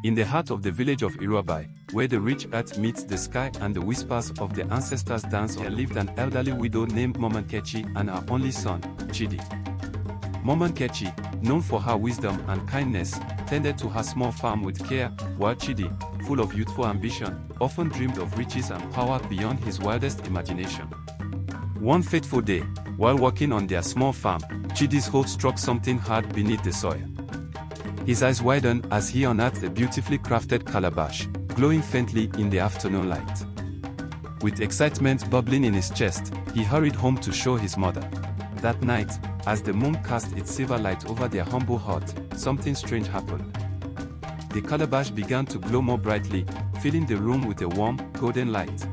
In the heart of the village of Iruobi, where the rich earth meets the sky and the whispers of the ancestors dance, there lived an elderly widow named Mama Nkechi and her only son, Chidi. Mama Nkechi, known for her wisdom and kindness, tended to her small farm with care, while Chidi, full of youthful ambition, often dreamed of riches and power beyond his wildest imagination. One fateful day, while working on their small farm, Chidi's hoe struck something hard beneath the soil. His eyes widened as he unearthed a beautifully crafted calabash, glowing faintly in the afternoon light. With excitement bubbling in his chest, he hurried home to show his mother. That night, as the moon cast its silver light over their humble hut, something strange happened. The calabash began to glow more brightly, filling the room with a warm, golden light.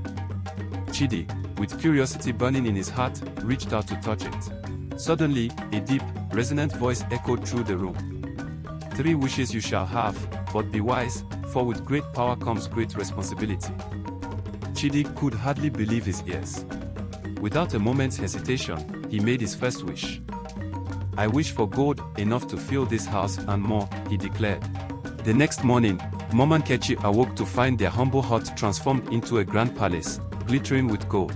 Chidi, with curiosity burning in his heart, reached out to touch it. Suddenly, a deep, resonant voice echoed through the room. 3 wishes you shall have, but be wise, for with great power comes great responsibility. Chidi could hardly believe his ears. Without a moment's hesitation, he made his first wish. I wish for gold enough to fill this house and more, he declared. The next morning, Mama Nkechi awoke to find their humble hut transformed into a grand palace, glittering with gold.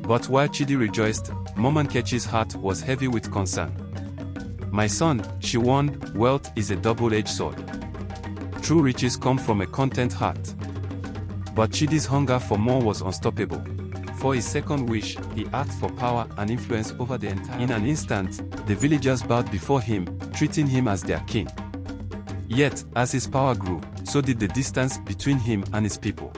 But while Chidi rejoiced, Mama Nkechi's heart was heavy with concern. My son, she warned, wealth is a double-edged sword. True riches come from a content heart. But Chidi's hunger for more was unstoppable. For his second wish, he asked for power and influence over the entire. In an instant, the villagers bowed before him, treating him as their king. Yet, as his power grew, so did the distance between him and his people.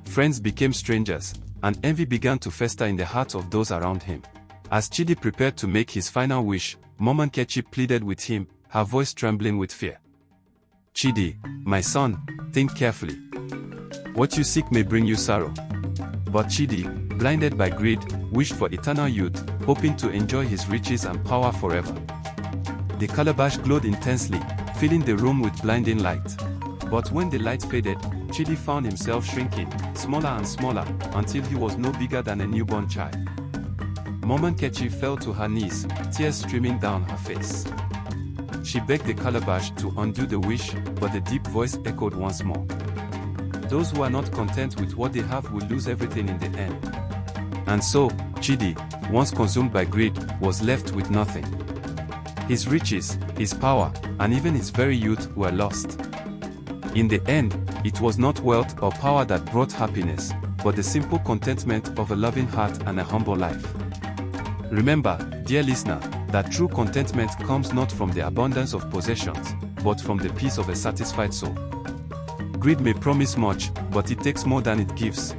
Friends became strangers, and envy began to fester in the hearts of those around him. As Chidi prepared to make his final wish, Mama Nkechi pleaded with him, her voice trembling with fear. Chidi, my son, think carefully. What you seek may bring you sorrow. But Chidi, blinded by greed, wished for eternal youth, hoping to enjoy his riches and power forever. The calabash glowed intensely, filling the room with blinding light. But when the light faded, Chidi found himself shrinking, smaller and smaller, until he was no bigger than a newborn child. Mama Nkechi fell to her knees, tears streaming down her face. She begged the calabash to undo the wish, but the deep voice echoed once more. Those who are not content with what they have will lose everything in the end. And so, Chidi, once consumed by greed, was left with nothing. His riches, his power, and even his very youth were lost. In the end, it was not wealth or power that brought happiness, but the simple contentment of a loving heart and a humble life. Remember, dear listener, that true contentment comes not from the abundance of possessions, but from the peace of a satisfied soul. Greed may promise much, but it takes more than it gives.